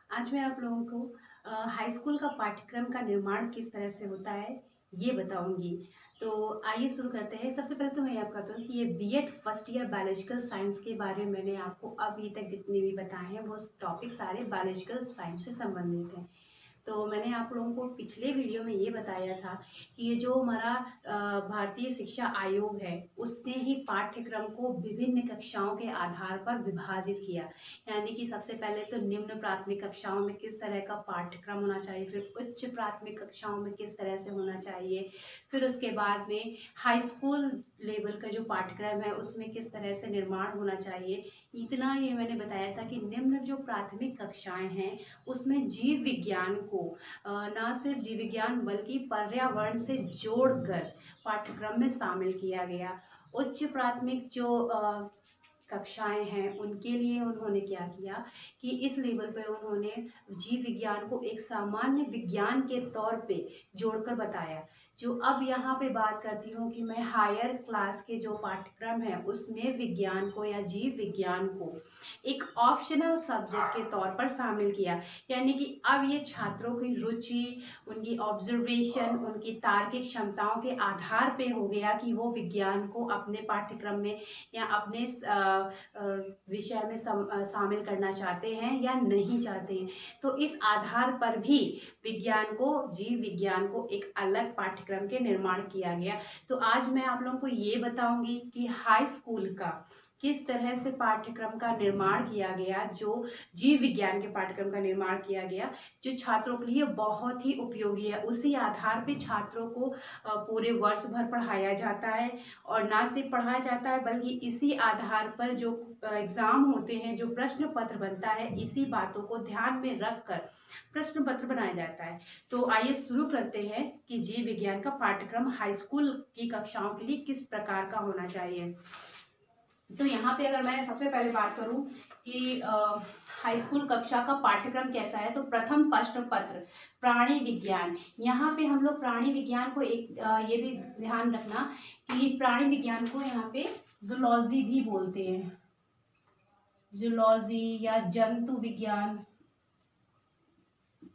आज मैं आप लोगों को हाई स्कूल का पाठ्यक्रम का निर्माण किस तरह से होता है, ये बताऊँगी। तो आइए शुरू करते हैं। सबसे पहले तो मैं ये आपको बताऊँ कि ये B Ed first year biological science के बारे में मैंने आपको अभी तक जितने भी बताए हैं, वो टॉपिक सारे बायोलॉजिकल साइंस से संबंधित हैं। तो मैंने आप लोगों को पिछले वीडियो में ये बताया था कि ये जो हमारा भारतीय शिक्षा आयोग है, उसने ही पाठ्यक्रम को विभिन्न कक्षाओं के आधार पर विभाजित किया। यानी कि सबसे पहले तो निम्न प्राथमिक कक्षाओं में किस तरह का पाठ्यक्रम होना चाहिए, फिर उच्च प्राथमिक कक्षाओं में किस तरह से होना चाहिए, फिर उसके बाद में हाई स्कूल लेवल का जो पाठ्यक्रम है उसमें किस तरह से निर्माण होना चाहिए। इतना ये मैंने बताया था कि निम्न जो प्राथमिक कक्षाएं हैं उसमें जीव विज्ञान को न सिर्फ जीव विज्ञान बल्कि पर्यावरण से जोड़कर पाठ्यक्रम में शामिल किया गया। उच्च प्राथमिक जो कक्षाएं हैं उनके लिए उन्होंने क्या किया कि इस लेवल पे उन्होंने जीव विज्ञान को एक सामान्य विज्ञान के तौर पे जोड़कर बताया। जो अब यहाँ पे बात करती हूँ कि मैं हायर क्लास के जो पाठ्यक्रम है उसमें विज्ञान को या जीव विज्ञान को एक ऑप्शनल सब्जेक्ट के तौर पर शामिल किया। यानी कि अब ये छात्रों की रुचि, उनकी ऑब्जर्वेशन, उनकी तार्किक क्षमताओं के आधार पे हो गया कि वो विज्ञान को अपने पाठ्यक्रम में या अपने विषय में शामिल करना चाहते हैं या नहीं चाहते हैं। तो इस आधार पर भी विज्ञान को, जीव विज्ञान को एक अलग पाठ्यक्रम के निर्माण किया गया। तो आज मैं आप लोगों को ये बताऊंगी कि हाई स्कूल का किस तरह से पाठ्यक्रम का निर्माण किया गया, जो जीव विज्ञान के पाठ्यक्रम का निर्माण किया गया, जो छात्रों के लिए बहुत ही उपयोगी है। उसी आधार पे छात्रों को पूरे वर्ष भर पढ़ाया जाता है, और ना सिर्फ पढ़ाया जाता है बल्कि इसी आधार पर जो एग्जाम होते हैं, जो प्रश्न पत्र बनता है, इसी बातों को ध्यान में रखकर प्रश्न पत्र बनाया जाता है। तो आइए शुरू करते हैं कि जीव विज्ञान का पाठ्यक्रम हाई स्कूल की कक्षाओं के लिए किस प्रकार का होना चाहिए। तो यहाँ पे अगर मैं सबसे पहले बात करूं कि हाई स्कूल कक्षा का पाठ्यक्रम कैसा है, तो प्रथम प्रश्न पत्र प्राणी विज्ञान। यहाँ पे हम लोग प्राणी विज्ञान को एक ये भी ध्यान रखना कि प्राणी विज्ञान को यहाँ पे जूलॉजी भी बोलते हैं, जूलॉजी या जंतु विज्ञान।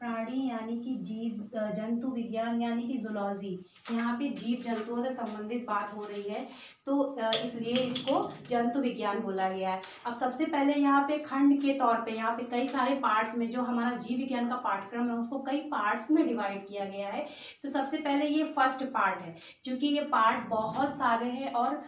प्राणी यानी कि जीव, जंतु विज्ञान यानी कि जूलॉजी। यहाँ पे जीव जंतुओं से संबंधित बात हो रही है, तो इसलिए इसको जंतु विज्ञान बोला गया है। अब सबसे पहले यहाँ पे खंड के तौर पे, यहाँ पे कई सारे पार्ट्स में, जो हमारा जीव विज्ञान का पाठ्यक्रम है उसको कई पार्ट्स में डिवाइड किया गया है। तो सबसे पहले ये फर्स्ट पार्ट है, क्योंकि ये पार्ट बहुत सारे हैं और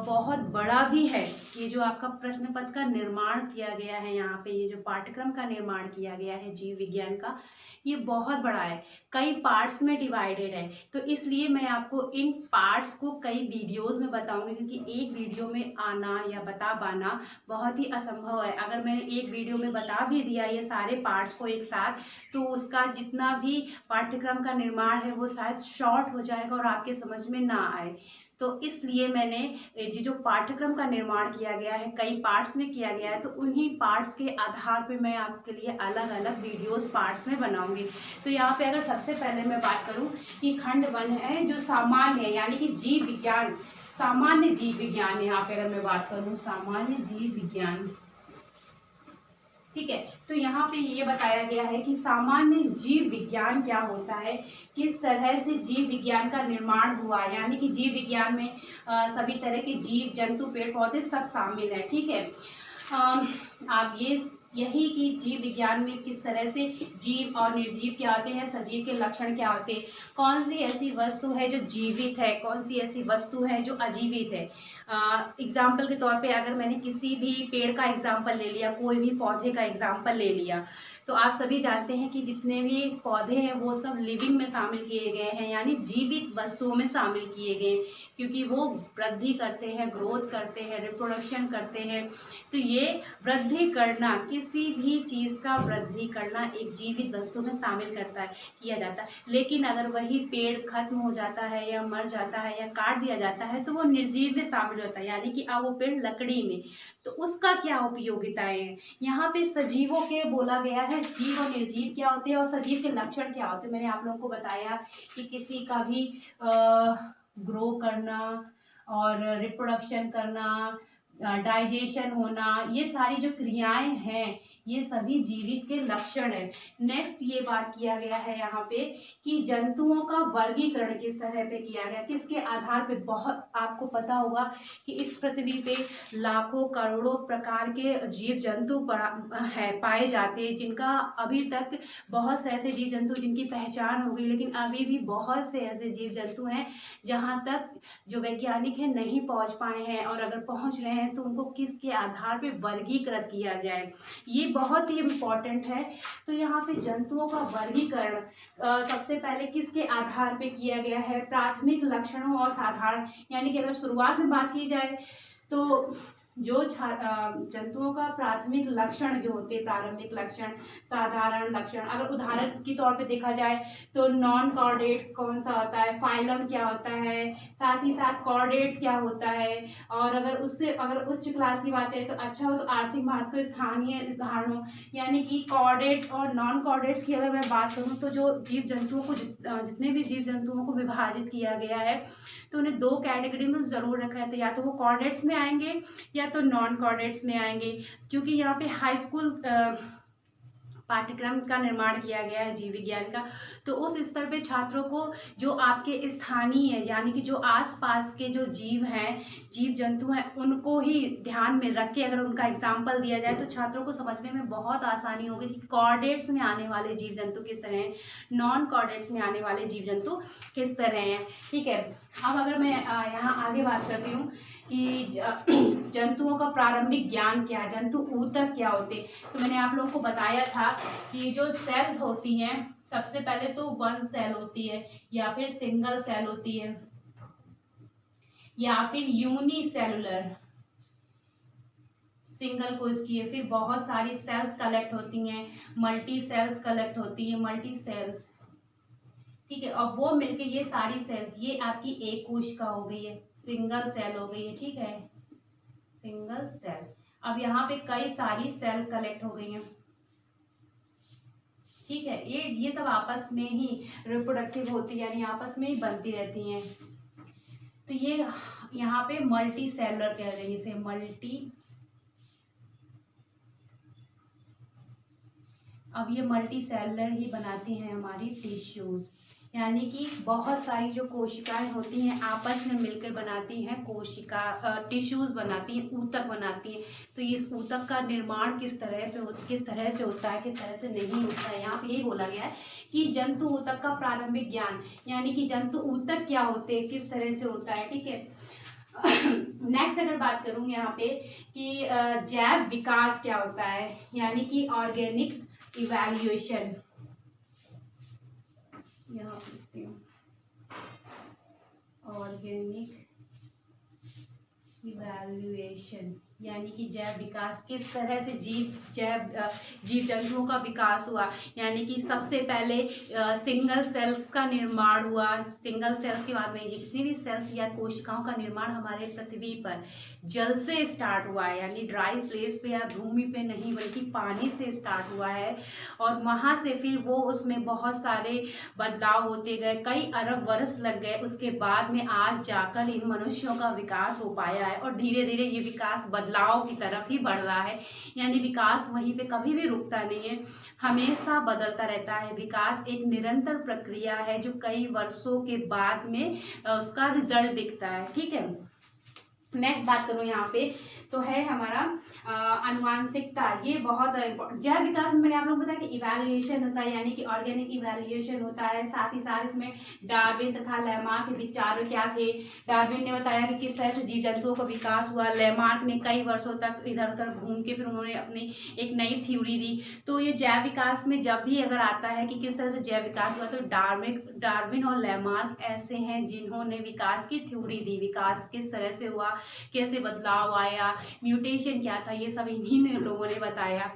बहुत बड़ा भी है। ये जो आपका प्रश्न पत्र का निर्माण किया गया है, यहाँ पे ये जो पाठ्यक्रम का निर्माण किया गया है जीव विज्ञान का, ये बहुत बड़ा है, कई पार्ट्स में डिवाइडेड है। तो इसलिए मैं आपको इन पार्ट्स को कई वीडियोस में बताऊंगी, क्योंकि एक वीडियो में आना या बता पाना बहुत ही असंभव है। अगर मैंने एक वीडियो में बता भी दिया ये सारे पार्ट्स को एक साथ, तो उसका जितना भी पाठ्यक्रम का निर्माण है वो शायद शॉर्ट हो जाएगा और आपके समझ में ना आए। तो इसलिए मैंने ये जो पाठ्यक्रम का निर्माण किया गया है कई पार्ट्स में किया गया है, तो उन्हीं पार्ट्स के आधार पे मैं आपके लिए अलग अलग वीडियोस पार्ट्स में बनाऊंगी। तो यहाँ पे अगर सबसे पहले मैं बात करूँ कि खंड 1 है जो सामान्य है, यानी कि जीव विज्ञान, सामान्य जीव विज्ञान। यहाँ पे अगर मैं बात करूँ सामान्य जीव विज्ञान, ठीक है। तो यहाँ पे ये बताया गया है कि सामान्य जीव विज्ञान क्या होता है, किस तरह से जीव विज्ञान का निर्माण हुआ। यानी कि जीव विज्ञान में सभी तरह के जीव जंतु पेड़ पौधे सब शामिल है, ठीक है। आप ये यही कि जीव विज्ञान में किस तरह से जीव और निर्जीव क्या होते हैं, सजीव के लक्षण क्या होते हैं, कौन सी ऐसी वस्तु है जो जीवित है, कौन सी ऐसी वस्तु है जो अजीवित है। एग्जाम्पल के तौर पे अगर मैंने किसी भी पेड़ का एग्जाम्पल ले लिया, कोई भी पौधे का एग्जाम्पल ले लिया, तो आप सभी जानते हैं कि जितने भी पौधे हैं वो सब लिविंग में शामिल किए गए हैं, यानी जीवित वस्तुओं में शामिल किए गए, क्योंकि वो वृद्धि करते हैं, ग्रोथ करते हैं, रिप्रोडक्शन करते हैं। तो ये वृद्धि करना, किसी भी चीज़ का वृद्धि करना एक जीवित वस्तु में शामिल करता है, किया जाता है। लेकिन अगर वही पेड़ खत्म हो जाता है या मर जाता है या काट दिया जाता है तो वो निर्जीव में शामिल होता है, यानी कि अब वो पेड़ लकड़ी में। तो उसका क्या उपयोगिताएं हैं, यहाँ पे सजीवों के बोला गया है, जीव और निर्जीव क्या होते हैं और सजीव के लक्षण क्या होते हैं। मैंने आप लोगों को बताया कि किसी का भी ग्रो करना और रिप्रोडक्शन करना, डाइजेशन होना, ये सारी जो क्रियाएं हैं ये सभी जीवित के लक्षण है। नेक्स्ट ये बात किया गया है यहाँ पे कि जंतुओं का वर्गीकरण किस तरह पे किया गया, किसके आधार पे। बहुत आपको पता होगा कि इस पृथ्वी पे लाखों करोड़ों प्रकार के जीव जंतु है पाए जाते हैं, जिनका अभी तक बहुत से ऐसे जीव जंतु जिनकी पहचान हो गई, लेकिन अभी भी बहुत से ऐसे जीव जंतु हैं जहाँ तक जो वैज्ञानिक है नहीं पहुँच पाए हैं, और अगर पहुँच रहे हैं तो उनको किसके आधार पे वर्गीकृत किया जाए, ये बहुत ही इम्पोर्टेंट है। तो यहाँ पे जंतुओं का वर्गीकरण सबसे पहले किसके आधार पे किया गया है, प्राथमिक लक्षणों और साधारण, यानी कि अगर शुरुआत में बात की जाए तो जो जंतुओं का प्राथमिक लक्षण जो होते हैं, प्रारंभिक लक्षण, साधारण लक्षण, अगर उदाहरण के तौर पे देखा जाए तो नॉन कॉर्डेट कौन सा होता है, फाइलम क्या होता है, साथ ही साथ कॉर्डेट क्या होता है, और अगर उससे अगर उच्च क्लास की बात करें तो अच्छा हो तो आर्थिक महत्व स्थानीय उदाहरणों, यानी कि कॉर्डेट्स और नॉन कॉर्डेट्स की अगर मैं बात करूँ तो जो जीव जंतुओं को जितने भी जीव जंतुओं को विभाजित किया गया है तो उन्हें दो कैटेगरी में ज़रूर रखा है, तो या तो वो कॉर्डेट्स में आएंगे या तो नॉन कॉर्डेट्स में आएंगे। क्योंकि यहाँ पे हाई स्कूल पाठ्यक्रम का निर्माण किया गया है जीव विज्ञान का, तो उस स्तर पे छात्रों को जो आपके स्थानीय यानी कि जो आसपास के जो जीव हैं, जीव जंतु हैं, उनको ही ध्यान में रख के अगर उनका एग्जाम्पल दिया जाए तो छात्रों को समझने में बहुत आसानी होगी कि कॉर्डेट्स में आने वाले जीव जंतु किस तरह हैं, नॉन कॉर्डेट्स में आने वाले जीव जंतु किस तरह हैं। ठीक है, अब अगर मैं यहाँ आगे बात करती हूँ कि जंतुओं का प्रारंभिक ज्ञान क्या है, जंतु ऊतक क्या होते, तो मैंने आप लोगों को बताया था कि जो सेल्स होती हैं सबसे पहले तो वन सेल होती है, या फिर सिंगल सेल होती है, या फिर यूनिसेलुलर सिंगल कोश की है, फिर बहुत सारी सेल्स कलेक्ट होती हैं, मल्टी सेल्स कलेक्ट होती है, मल्टी सेल्स। ठीक है, और वो मिलके ये सारी सेल्स, ये आपकी एक कोशिका हो गई है, सिंगल सेल हो गई है। ठीक है, सिंगल सेल। अब यहाँ पे कई सारी सेल कलेक्ट हो गई हैं। ठीक है, ये सब आपस में ही रिप्रोडक्टिव होती है, यानी आपस में ही बनती रहती हैं। तो ये यहाँ पे मल्टी सेलुलर कह रहे हैं इसे, मल्टी। अब ये मल्टी सेलुलर ही बनाती हैं हमारी टिश्यूज, यानी कि बहुत सारी जो कोशिकाएं होती हैं आपस में मिलकर बनाती हैं कोशिका, टिश्यूज बनाती हैं, ऊतक बनाती हैं। तो इस ऊतक का निर्माण किस तरह से होता है, किस तरह से नहीं होता है, यहाँ पे यही बोला गया है कि जंतु ऊतक का प्रारंभिक ज्ञान, यानी कि जंतु ऊतक क्या होते हैं, किस तरह से होता है। ठीक है, नेक्स्ट अगर बात करूँ यहाँ पे कि जैव विकास क्या होता है, यानी कि ऑर्गेनिक इवैल्यूएशन, यहाँ लिखती हूँ ऑर्गेनिक इवैल्यूएशन, यानी कि जैव विकास, किस तरह से जीव जंतुओं का विकास हुआ, यानी कि सबसे पहले सिंगल सेल्स का निर्माण हुआ। सिंगल सेल्स के बाद में ये जितनी भी सेल्स या कोशिकाओं का निर्माण हमारे पृथ्वी पर जल से स्टार्ट हुआ है, यानी ड्राई प्लेस पे या भूमि पे नहीं बल्कि पानी से स्टार्ट हुआ है, और वहाँ से फिर वो उसमें बहुत सारे बदलाव होते गए, कई अरब वर्ष लग गए, उसके बाद में आज जाकर इन मनुष्यों का विकास हो पाया है, और धीरे धीरे ये विकास बदलाव की तरफ ही बढ़ रहा है, यानी विकास वहीं पे कभी भी रुकता नहीं है, हमेशा बदलता रहता है। विकास एक निरंतर प्रक्रिया है जो कई वर्षों के बाद में उसका रिजल्ट दिखता है। ठीक है, नेक्स्ट बात करूँ यहाँ पे तो है हमारा अनुवांशिकता। ये बहुत जैव विकास में मैंने आप लोगों को बताया कि इवैल्यूएशन होता है, यानी कि ऑर्गेनिक इवैल्यूएशन होता है। साथ ही साथ इसमें डार्विन तथा लेमार्क के विचार क्या थे। डार्विन ने बताया कि किस तरह से जीव जंतुओं का विकास हुआ, लेमार्क ने कई वर्षों तक इधर उधर घूम के फिर उन्होंने अपनी एक नई थ्योरी दी। तो ये जैव विकास में जब भी अगर आता है कि किस तरह से जैव विकास हुआ, तो डार्विन और लेमार्क ऐसे हैं जिन्होंने विकास की थ्योरी दी, विकास किस तरह से हुआ, कैसे बदलाव आया, म्यूटेशन क्या था, ये सब इन्हीं ने लोगों ने बताया।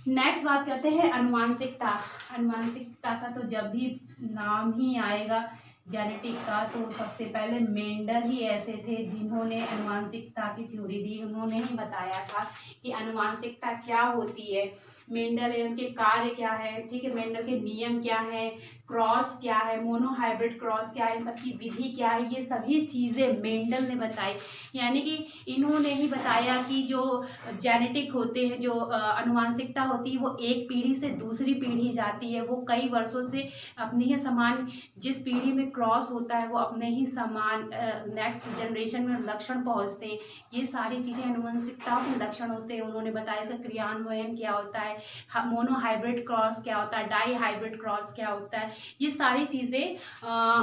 नेक्स्ट बात करते हैं अनुवांशिकता। अनुवांशिकता का तो जब भी नाम ही आएगा जेनेटिक का, तो सबसे पहले मेंडल ही ऐसे थे जिन्होंने अनुवांशिकता की थ्योरी दी, उन्होंने ही बताया था कि अनुवांशिकता क्या होती है। मेंडल के कार्य क्या है, ठीक है, मेंडल के नियम क्या है, क्रॉस क्या है, मोनोहाइब्रिड क्रॉस क्या है, इन सबकी विधि क्या है, ये सभी चीज़ें मेंडल ने बताई। यानी कि इन्होंने ही बताया कि जो जेनेटिक होते हैं, जो अनुवांशिकता होती है, वो एक पीढ़ी से दूसरी पीढ़ी जाती है, वो कई वर्षों से अपने ही समान, जिस पीढ़ी में क्रॉस होता है वो अपने ही समान नेक्स्ट जनरेशन में लक्षण पहुंचते हैं। ये सारी चीज़ें अनुवंशिकता के लक्षण होते हैं। उन्होंने बताया इसका क्रियान्वयन क्या होता है, मोनोहाइब्रिड क्रॉस क्या होता है, डाई हाइब्रिड क्रॉस क्या होता है, ये सारी चीज़ें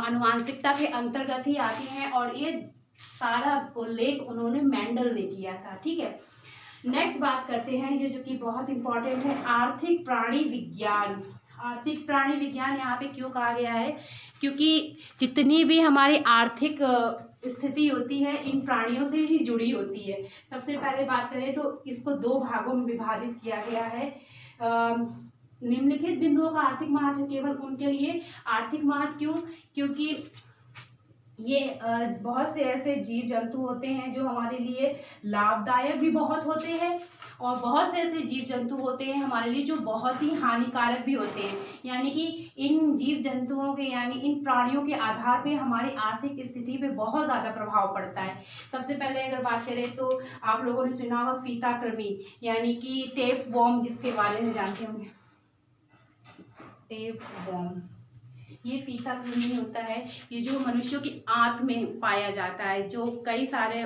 अनुवांशिकता के अंतर्गत ही आती हैं, और ये सारा उल्लेख उन्होंने मेंडल ने किया था। ठीक है, नेक्स्ट बात करते हैं ये जो कि बहुत इंपॉर्टेंट है, आर्थिक प्राणी विज्ञान। आर्थिक प्राणी विज्ञान यहाँ पे क्यों कहा गया है, क्योंकि जितनी भी हमारी आर्थिक स्थिति होती है इन प्राणियों से ही जुड़ी होती है। सबसे पहले बात करें तो इसको दो भागों में विभाजित किया गया है। निम्नलिखित बिंदुओं का आर्थिक महत्व केवल उनके लिए आर्थिक महत्व क्यों, क्योंकि ये बहुत से ऐसे जीव जंतु होते हैं जो हमारे लिए लाभदायक भी बहुत होते हैं, और बहुत से ऐसे जीव जंतु होते हैं हमारे लिए जो बहुत ही हानिकारक भी होते हैं। यानी कि इन जीव जंतुओं के, यानी इन प्राणियों के आधार पे हमारी आर्थिक स्थिति पे बहुत ज़्यादा प्रभाव पड़ता है। सबसे पहले अगर बात करें तो आप लोगों ने सुना होगा फीताकृमि, यानी कि टेप वॉर्म, जिसके बारे में जानते होंगे, टेप वॉर्म। ये फीताकृमि होता है, ये जो मनुष्यों की आंत में पाया जाता है, जो कई सारे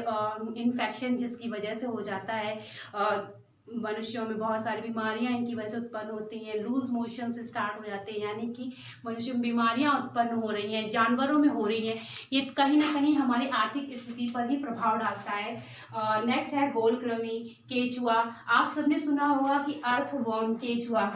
इन्फेक्शन जिसकी वजह से हो जाता है, मनुष्यों में बहुत सारी बीमारियां इनकी वजह से उत्पन्न होती हैं, लूज मोशन से स्टार्ट हो जाते हैं, यानी कि मनुष्यों में बीमारियां उत्पन्न हो रही हैं, जानवरों में हो रही हैं, ये कहीं ना कहीं हमारी आर्थिक स्थिति पर ही प्रभाव डालता है। नेक्स्ट है गोलकृमि, केचुआ। आप सबने सुना होगा कि अर्थवर्म, केचुआ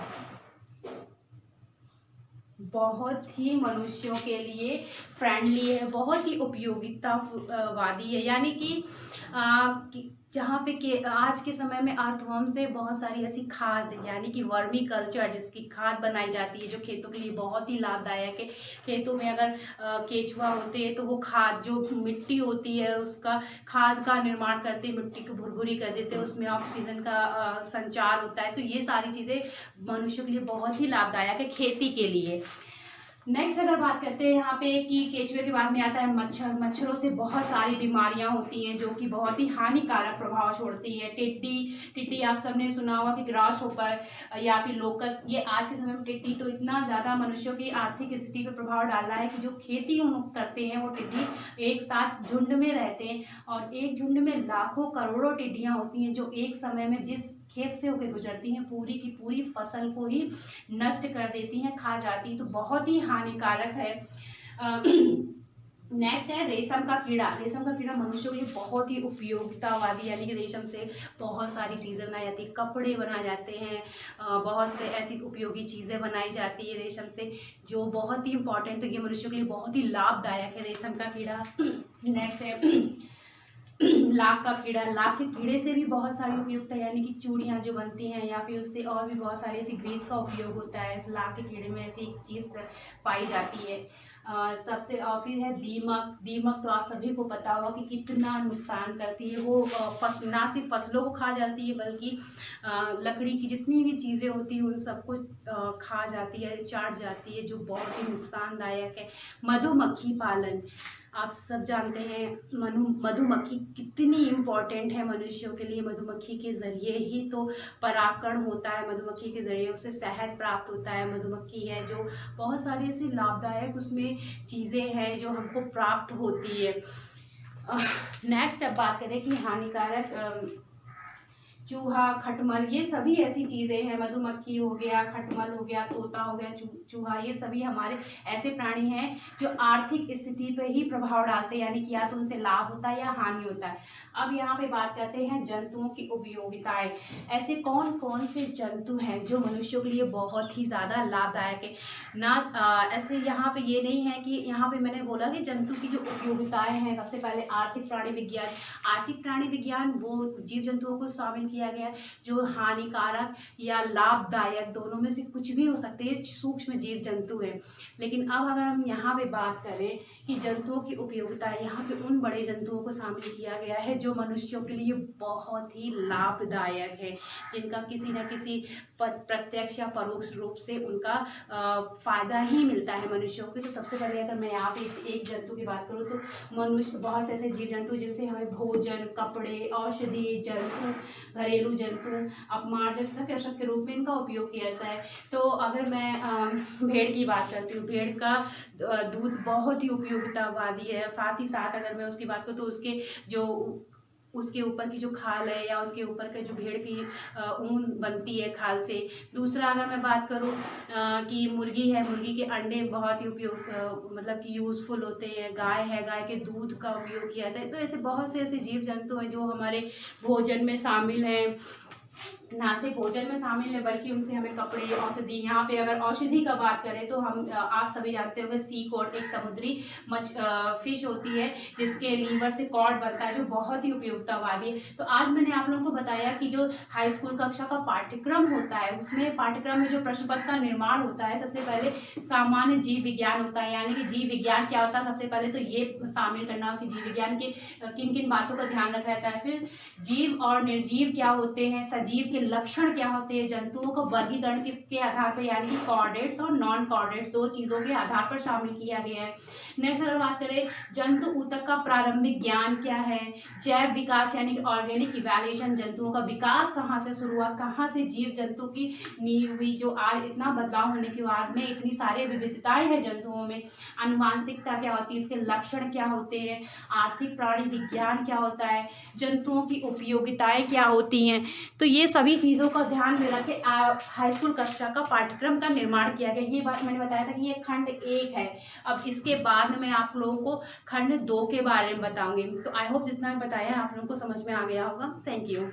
बहुत ही मनुष्यों के लिए फ्रेंडली है, बहुत ही उपयोगितावादी है। यानी कि जहाँ पे के आज के समय में अर्थवर्म से बहुत सारी ऐसी खाद, यानी कि वर्मी कल्चर, जिसकी खाद बनाई जाती है, जो खेतों के लिए बहुत ही लाभदायक है। खेतों में अगर केचुआ होते हैं तो वो खाद, जो मिट्टी होती है उसका खाद का निर्माण करते, मिट्टी को भुरभुरी कर देते हैं, उसमें ऑक्सीजन का संचार होता है। तो ये सारी चीज़ें मनुष्यों के लिए बहुत ही लाभदायक है खेती के लिए। नेक्स्ट अगर बात करते हैं यहाँ पे कि केचुए के बाद में आता है मच्छर। मच्छरों से बहुत सारी बीमारियां होती हैं जो कि बहुत ही हानिकारक प्रभाव छोड़ती हैं। टिड्डी आप सबने सुना होगा कि ग्रास होपर या फिर लोकस, ये आज के समय में टिड्डी तो इतना ज़्यादा मनुष्यों की आर्थिक स्थिति पर प्रभाव डाल रहा है कि जो खेती करते हैं वो टिड्डी एक साथ झुंड में रहते हैं, और एक झुंड में लाखों करोड़ों टिड्डियाँ होती हैं जो एक समय में जिस खेत से होकर गुजरती हैं पूरी की पूरी फसल को ही नष्ट कर देती हैं, खा जाती हैं, तो बहुत ही हानिकारक है। नेक्स्ट है रेशम का कीड़ा। रेशम का कीड़ा मनुष्यों के लिए बहुत ही उपयोगितावादी, यानी कि रेशम से बहुत सारी चीज़ें बनाई जाती है, कपड़े बनाए जाते हैं, बहुत से ऐसी उपयोगी चीज़ें बनाई जाती है रेशम से, जो बहुत ही इंपॉर्टेंट है, ये मनुष्यों के लिए बहुत ही लाभदायक है रेशम का कीड़ा। नेक्स्ट है लाख का कीड़ा। लाख के कीड़े से भी बहुत सारी उपयोगिता, यानी कि चूड़ियाँ जो बनती हैं, या फिर उससे और भी बहुत सारी ऐसी ग्रीस का उपयोग होता है। उस लाख के कीड़े में ऐसी एक चीज़ पाई जाती है। सबसे और फिर है दीमक। दीमक तो आप सभी को पता होगा कि कितना नुकसान करती है। वो ना सिर्फ फसलों को खा जाती है बल्कि लकड़ी की जितनी भी चीज़ें होती हैं उन सबको खा जाती है, चाट जाती है, जो बहुत ही नुकसानदायक है। मधुमक्खी पालन, आप सब जानते हैं मधुमक्खी कितनी इम्पॉर्टेंट है मनुष्यों के लिए। मधुमक्खी के ज़रिए ही तो परागकण होता है, मधुमक्खी के ज़रिए उसे शहद प्राप्त होता है। मधुमक्खी है जो बहुत सारी ऐसी लाभदायक उसमें चीज़ें हैं जो हमको प्राप्त होती है। नेक्स्ट अब बात करें कि हानिकारक चूहा, खटमल, ये सभी ऐसी चीज़ें हैं। मधुमक्खी हो गया, खटमल हो गया, तोता हो गया, चूहा, ये सभी हमारे ऐसे प्राणी हैं जो आर्थिक स्थिति पर ही प्रभाव डालते हैं, यानी कि या तो उनसे लाभ होता है या हानि होता है। अब यहाँ पे बात करते हैं जंतुओं की उपयोगिताएं। ऐसे कौन कौन से जंतु हैं जो मनुष्यों के लिए बहुत ही ज़्यादा लाभदायक है ना। ऐसे यहाँ पे ये नहीं है कि यहाँ पे मैंने बोला कि जंतु की जो उपयोगिताएं हैं, सबसे पहले आर्थिक प्राणी विज्ञान। आर्थिक प्राणी विज्ञान वो जीव जंतुओं को शामिल किया गया जो हानिकारक या लाभदायक दोनों में से कुछ भी हो सकते हैं, सूक्ष्म जीव जंतु हैं। लेकिन अब अगर हम यहाँ पे बात करें कि जंतुओं की उपयोगिता है, यहाँ पे उन बड़े जंतुओं को शामिल किया गया है जो मनुष्यों के लिए बहुत ही लाभदायक है, जिनका किसी न किसी प्रत्यक्ष या परोक्ष रूप से उनका फ़ायदा ही मिलता है मनुष्यों को। तो सबसे पहले अगर मैं यहाँ पे एक जंतु की बात करूँ तो मनुष्य, बहुत से ऐसे जीव जंतु जिनसे हमें भोजन, कपड़े, औषधि, जंतु, घरेलू जंतु, अपमार्जक तथा कृषक के रूप में इनका उपयोग किया जाता है। तो अगर मैं भेड़ की बात करती हूँ, भेड़ का दूध बहुत ही उपयोगितावादी है। और साथ ही साथ अगर मैं उसकी बात करूँ तो उसके जो उसके ऊपर की जो खाल है या उसके ऊपर के जो भेड़ की ऊन बनती है खाल से। दूसरा अगर मैं बात करूँ कि मुर्गी है, मुर्गी के अंडे बहुत ही मतलब कि यूज़फुल होते हैं। गाय है, गाय के दूध का उपयोग किया जाता है। तो ऐसे बहुत से ऐसे जीव जंतु हैं जो हमारे भोजन में शामिल हैं, ना सिर्फ भोजन में शामिल है बल्कि उनसे हमें कपड़े, औषधि। यहाँ पे अगर औषधि का बात करें तो हम आप सभी जानते होंगे सी कॉड एक समुद्री फिश होती है जिसके लीवर से कॉड बनता है जो बहुत ही उपयोगितावादी है। तो आज मैंने आप लोगों को बताया कि जो हाई स्कूल कक्षा का पाठ्यक्रम होता है उसमें पाठ्यक्रम में जो प्रश्न पत्र का निर्माण होता है, सबसे पहले सामान्य जीव विज्ञान होता है। यानी कि जीव विज्ञान क्या होता है, सबसे पहले तो ये शामिल करना हो कि जीव विज्ञान के किन किन बातों का ध्यान रखा जाता है। फिर जीव और निर्जीव क्या होते हैं, सजीव के लक्षण क्या होते हैं, जंतुओं का वर्गीकरण किसके आधार पर, यानी कि कॉर्डेट्स और नॉन कॉर्डेट्स दो चीजों के आधार पर शामिल किया गया है। नेक्स्ट अगर बात करें जंतु ऊतक का प्रारंभिक ज्ञान क्या है, जैव विकास यानी कि ऑर्गेनिक इवैल्यूएशन, जंतुओं का विकास कहाँ से शुरू हुआ, कहाँ से जीव जंतु की नींव हुई जो आज इतना बदलाव होने के बाद में इतनी सारी विविधताएं हैं जंतुओं में। आनुवांशिकता क्या होती है, इसके लक्षण क्या होते हैं, आर्थिक प्राणी विज्ञान क्या होता है, जंतुओं की उपयोगिताएं क्या होती हैं। तो ये सभी चीज़ों का ध्यान में रख के हाई स्कूल कक्षा का पाठ्यक्रम का निर्माण किया गया। ये बात मैंने बताया था कि ये खंड 1 है। अब इसके बाद में मैं आप लोगों को खंड 2 के बारे में बताऊंगी। तो आई होप जितना मैं बताया आप लोगों को समझ में आ गया होगा। Thank you.